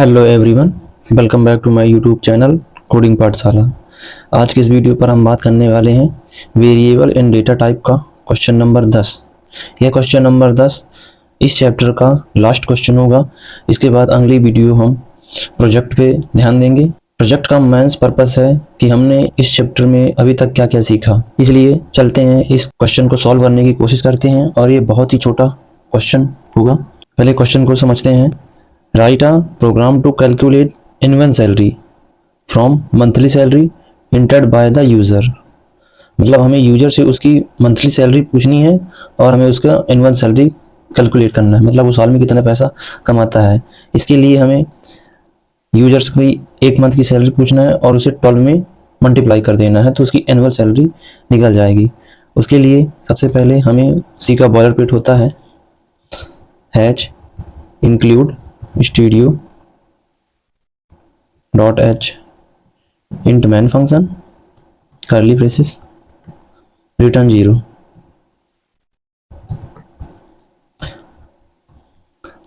Hello everyone, welcome back to my YouTube channel coding Pathshala. आज के इस वीडियो पर हम बात करने वाले हैं वेरिएबल इन डेटा टाइप का क्वेश्चन नंबर 10। यह क्वेश्चन नंबर 10 इस चैप्टर का लास्ट क्वेश्चन होगा। इसके बाद अगली वीडियो हम प्रोजेक्ट पे ध्यान देंगे। प्रोजेक्ट का मेंस पर्पस है कि हमने इस चैप्टर में अभी तक क्या क्या सीखा, इसलिए चलते हैं इस क्वेश्चन को सॉल्व करने की कोशिश करते हैं। और ये बहुत ही छोटा क्वेश्चन होगा। पहले क्वेश्चन को समझते हैं। Write a program to calculate annual salary from monthly salary entered by the user। मतलब हमें यूजर से उसकी मंथली सैलरी पूछनी है और हमें उसका एनुअल सैलरी कैलकुलेट करना है, मतलब वो साल में कितना पैसा कमाता है। इसके लिए हमें यूजर्स की एक मंथ की सैलरी पूछना है और उसे 12 में मल्टीप्लाई कर देना है, तो उसकी एनुअल सैलरी निकल जाएगी। उसके लिए सबसे पहले हमें सी का बॉयलर प्लेट होता है hatch include studio dot H int main function curly braces return 0।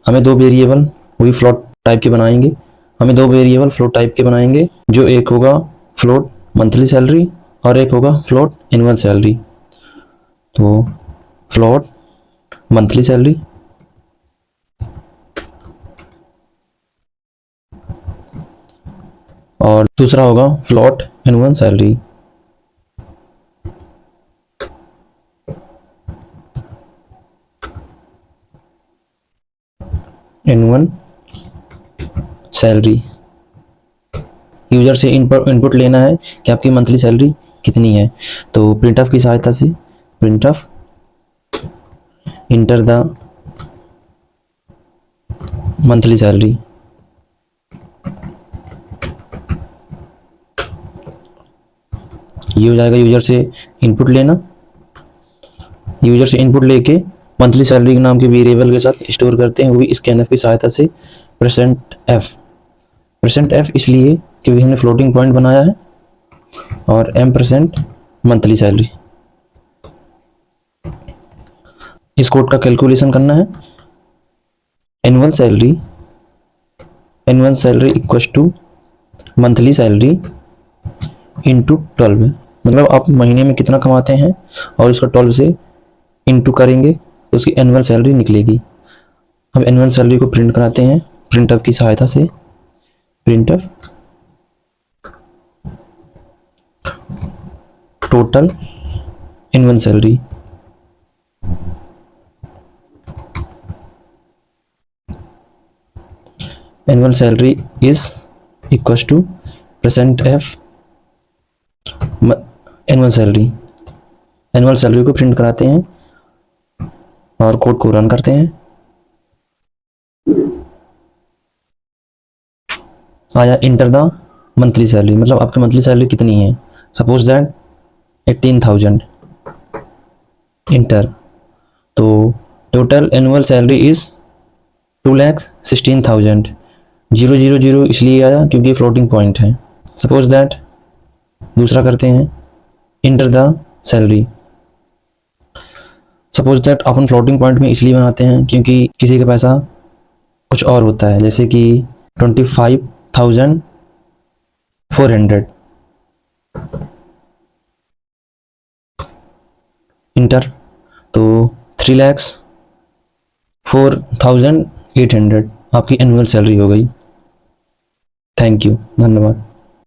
हमें दो वेरिएबल वही फ्लोट टाइप के बनाएंगे। जो एक होगा फ्लोट मंथली सैलरी और एक होगा फ्लोट एनुअल सैलरी। तो फ्लोट मंथली सैलरी और दूसरा होगा float annual salary. Annual salary user से इनपुट लेना है कि आपकी मंथली सैलरी कितनी है। तो प्रिंटफ की सहायता से printf enter the monthly salary. ये हो जाएगा यूजर से इनपुट लेना। यूजर से इनपुट लेके मंथली सैलरी के नाम के वेरिएबल के साथ स्टोर करते हैं, वो भी स्कैनफ की सहायता से परसेंट एफ इसलिए क्योंकि हमने फ्लोटिंग पॉइंट बनाया है, और M% मंथली सैलरी। इस कोड का कैलकुलेशन करना है। Annual salary equals to monthly salary into 12। मतलब आप महीने में कितना कमाते हैं और उसका 12 से इंटू करेंगे तो उसकी एनुअल सैलरी निकलेगी। अब एनुअल सैलरी को प्रिंट कराते हैं प्रिंटफ की सहायता से। Printf total annual salary is equals two percent F annual salary को प्रिंट कराते हैं और कोड को रन करते हैं। आया इंटर द मंथली सैलरी, मतलब आपकी मंथली सैलरी कितनी है। Suppose that 18,000 inter. तो टोटल एनुअल सैलरी इज 2,16,000। 000 इसलिए आया क्योंकि फ्लोटिंग पॉइंट है। सपोज दैट दूसरा करते हैं enter the salary. Suppose that upon floating point में इसलिए बनाते हैं क्योंकि किसी का पैसा कुछ और होता है, जैसे कि 25,400 इंटर। तो 3,04,800 आपकी एनुअल सैलरी हो गई। थैंक यू, धन्यवाद।